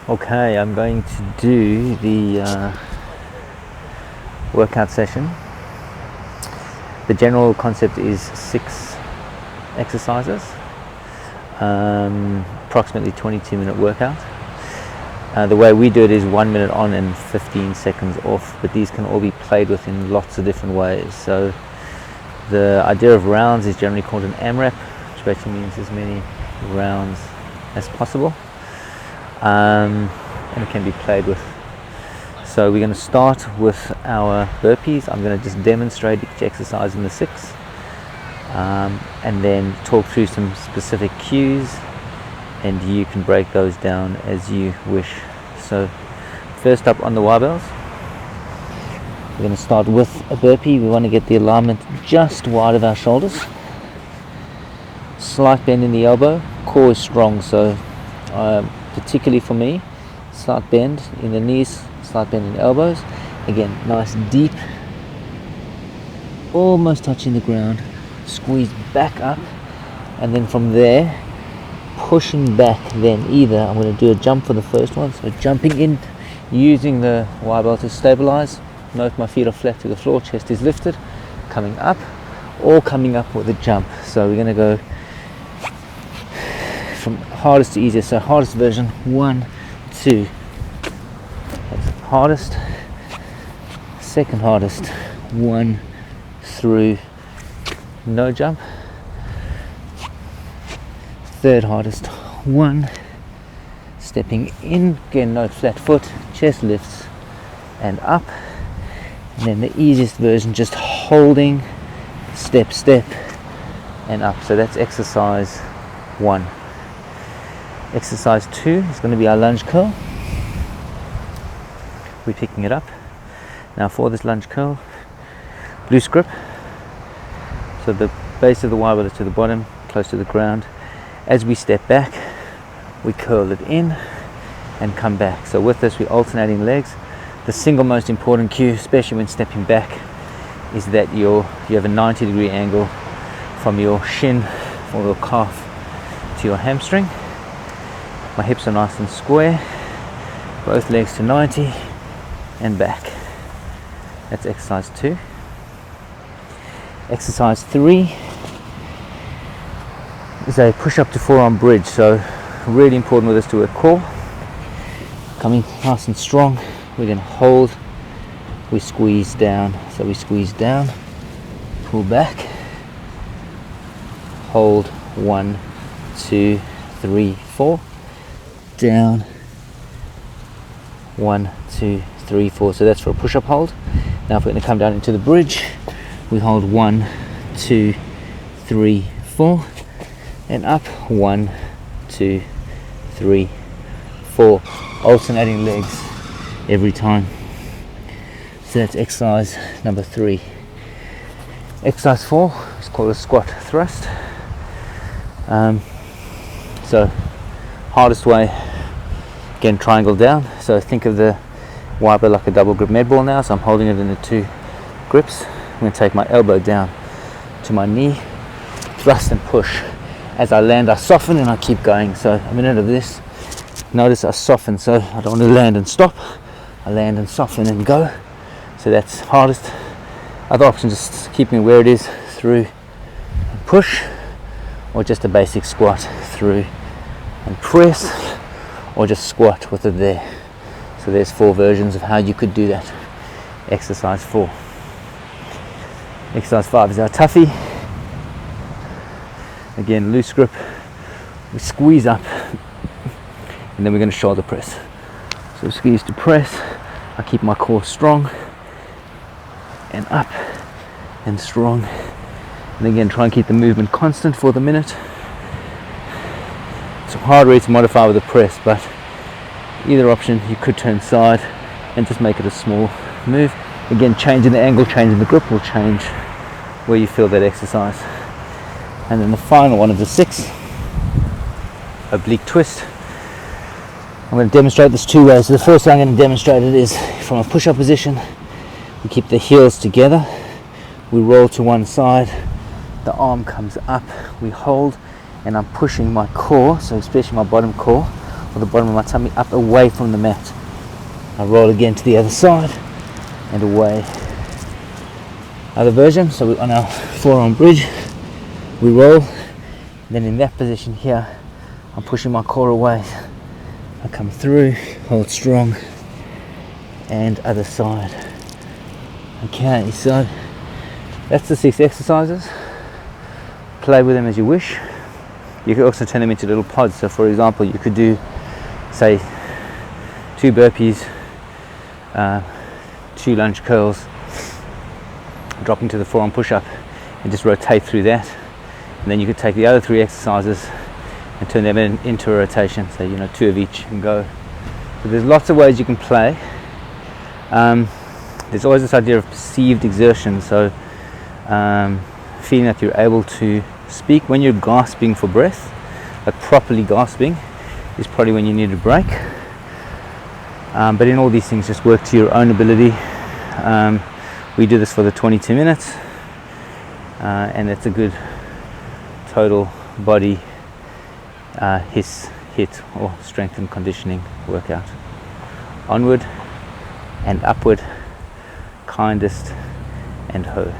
Okay, I'm going to do the workout session. The general concept is 6 exercises, approximately 22-minute workout. The way we do it is 1 minute on and 15 seconds off, but these can all be played with in lots of different ways. So the idea of rounds is generally called an AMRAP, which basically means as many rounds as possible, and it can be played with. So we're going to start with our burpees. I'm going to just demonstrate each exercise in the 6, and then talk through some specific cues, and you can break those down as you wish. So first up on the YBells, we're going to start with a burpee. We want to get the alignment just wide of our shoulders, slight bend in the elbow, core is strong, so particularly for me, slight bend in the knees, slight bend in the elbows. Again, nice deep, almost touching the ground, squeeze back up, and then from there pushing back. Then either I'm going to do a jump for the first one, so jumping in using the YBell to stabilize. Note my feet are flat to the floor, chest is lifted, coming up, or coming up with a jump. So we're going to go from hardest to easiest. So hardest version, 1, 2. That's hardest. Second hardest, 1 through no jump. Third hardest, 1, stepping in, again note flat foot, chest lifts and up. And then the easiest version, just holding, step, step and up. So that's exercise 1. Exercise 2 is going to be our lunge curl. We're picking it up. Now for this lunge curl, loose grip. So the base of the YBell is to the bottom, close to the ground. As we step back, we curl it in and come back. So with this, we're alternating legs. The single most important cue, especially when stepping back, is that you have a 90-degree angle from your shin or your calf to your hamstring. My hips are nice and square, both legs to 90 and back. That's exercise 2. Exercise 3 is a push-up to forearm bridge. So really important with this to work core. Coming nice and strong, we're going to hold, we squeeze down. So we squeeze down, pull back, hold, 1, 2, 3, 4, down, 1, 2, 3, 4. So that's for a push-up hold. Now if we're going to come down into the bridge, we hold 1, 2, 3, 4 and up, 1, 2, 3, 4, alternating legs every time. So that's exercise number 3. Exercise 4 is called a squat thrust. So hardest way, again triangle down. So think of the YBell like a double grip med ball now. So I'm holding it in the 2 grips. I'm going to take my elbow down to my knee, thrust and push. As I land, I soften and I keep going. So a minute of this. Notice I soften, so I don't want to land and stop. I land and soften and go. So that's hardest. Other options, just keeping it where it is, through and push, or just a basic squat, through and press, or just squat with it there. So there's 4 versions of how you could do that. Exercise 4. Exercise 5 is our toughie. Again, loose grip. We squeeze up, and then we're going to shoulder press. So squeeze to press. I keep my core strong and up and strong. And again, try and keep the movement constant for the minute. It's a hard way to modify with a press, but either option, you could turn side and just make it a small move. Again, changing the angle, changing the grip will change where you feel that exercise. And then the final one of the 6, oblique twist. I'm going to demonstrate this 2 ways. So the first way I'm going to demonstrate it is from a push-up position. We keep the heels together, we roll to one side, the arm comes up, we hold, and I'm pushing my core, so especially my bottom core, or the bottom of my tummy up away from the mat. I roll again to the other side and away. Other version, so we're on our forearm bridge, we roll, then in that position here, I'm pushing my core away. I come through, hold strong, and other side. Okay, so that's the 6 exercises. Play with them as you wish. You could also turn them into little pods. So for example, you could do, say, 2 burpees, 2 lunge curls, drop into the forearm push-up and just rotate through that. And then you could take the other 3 exercises and turn them into a rotation, so 2 of each and go. So there's lots of ways you can play. There's always this idea of perceived exertion, so feeling that you're able to speak. When you're gasping for breath, like properly gasping, is probably when you need a break. But in all these things, just work to your own ability. We do this for the 22 minutes, and it's a good total body hit or strength and conditioning workout. Onward and upward, kindest and ho.